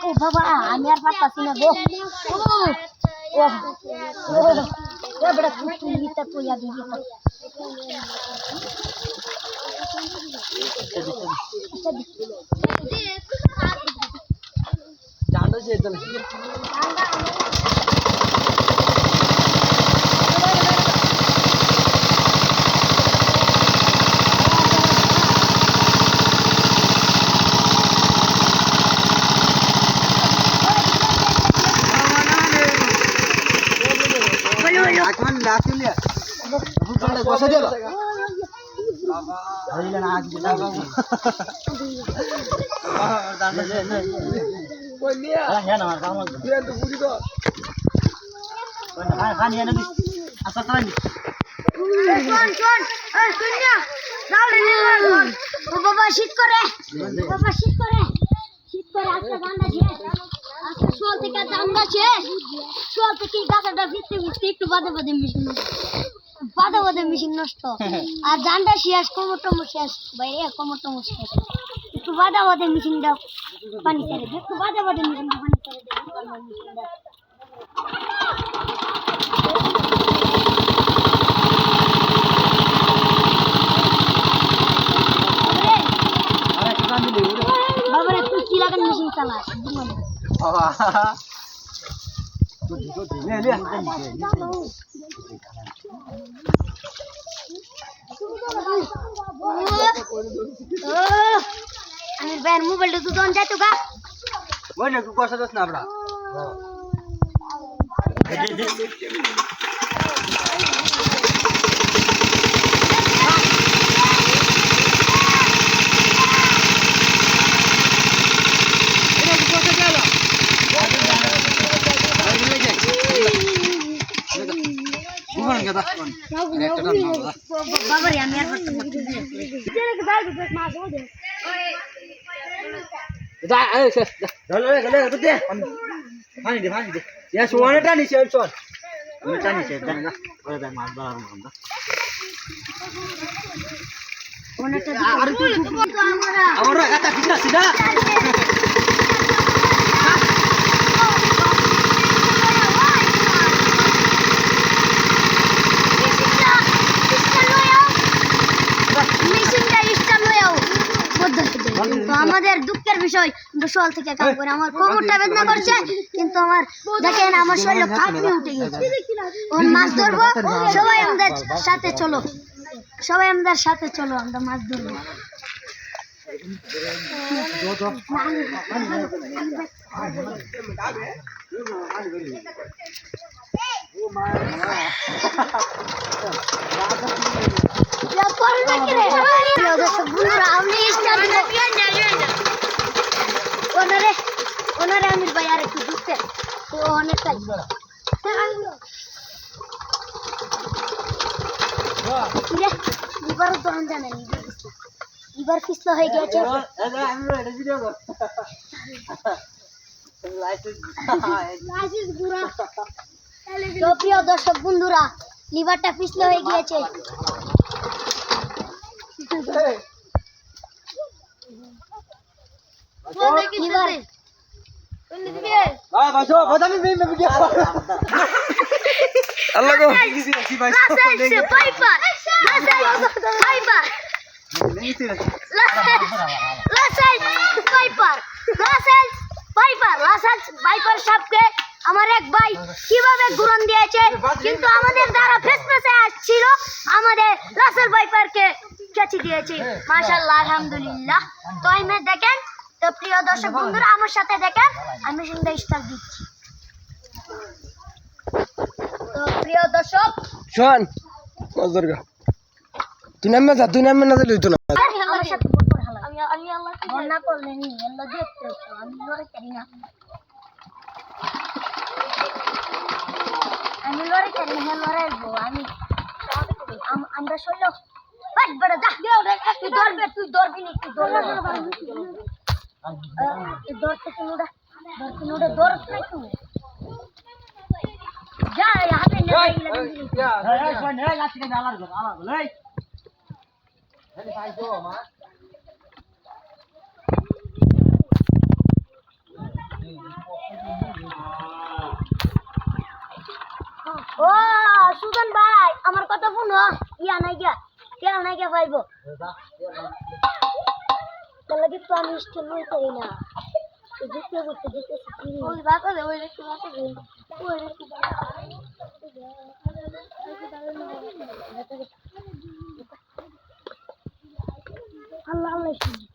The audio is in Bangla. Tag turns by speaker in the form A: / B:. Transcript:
A: ও বাবা আমি আর পারতাছি না গো ও বড় কুকুরটা তোয়া দিবি
B: জানো যে তো এখন লাফিলে বুঝলে বসে দিল হইল না আজ দিলা বাবা দাঁড়া নে কই নিয়া হ্যাঁ না কাম তুই তো বুঝি তো কই না খান নিয়া না আচ্ছা তাই
A: শোন শোন এই শুনিয়া যাও রে ও বাবা শীত করে আজকে ঠান্ডা শেষ আজকে শোল থেকে ঠান্ডা শেষ শোল থেকে গাছটা ভিজতে একটু বাদে মেশিন নষ্ট আর ঠান্ডা শেষ কোমর শেষ বাইরে কোমর শেষ একটু বাদে মেশিনটা পানি ছেড়ে দে একটু বাদে মেশিনটা পানি ছেড়ে দে মেশিনটা বাবারে তুই কি লাগান মেশিন চালাস
B: বাবা তো নে
A: আমি ভাইয়ের মোবাইলটা তো দন যাইতো গা
B: ওই না তুই কষ্ট দিস না আমরা
A: বাবারে আমি আর আমাদের দুঃখের বিষয় শোল থেকে কাম করে আমার কোমরটা বেদনা করছে কিন্তু আমার দেখেন আমার শরীরে কাঁপনি উঠে গেছে ওর মাছ ধরবো সবাই আমাদের সাথে চলো আমরা মাছ ধরবো ওনারে আমির ভাই আর একটু দুঃখে তো অনেকটাই এবারও তখন জানেন এবার পিছলা হয়ে গেছে তো প্রিয় দর্শক বন্ধুরা লিভারটা পিছলা হয়ে গিয়েছে আমার এক ভাই কিভাবে ঘুরন দিয়েছে কিন্তু আমাদের দ্বারা ফেসফেসে আসছিল আমাদের রাসেল ভাইপারকে কেচে দিয়েছে মাশাআল্লাহ আলহামদুলিল্লাহ তো আমি দেখেন তো প্রিয় দর্শক বন্ধুরা আমার সাথে দেখেন আমি সুন্দর স্টার্ট দিচ্ছি তো প্রিয় দর্শক
B: শোন নজরগা তুই নামে না দিলি তো না
A: আমার সাথে বড় হালা আমি আল্লাহ না করলে নি আল্লাহ দেখতে আমি লড়াই করি না লড়াইবো আমি আমরা শৈল বড় দা তুই ধরবি নি তুই ধর থেকে নোড়া দৌড় নাই তুই যা হাতে নে
B: এই শোন এই লাঠি কেন আলার এই
A: ও সুজন ভাই আমার কথা শুনো ইয়া নাই গিয়া কেন নাই গিয়া পাইবো তাহলে কিন্তু আমি স্টেল বই করি না দেখতে ওই বাতা দে ওই দেখতে বাতা দে ওই দেখতে আল্লাহ আল্লাহ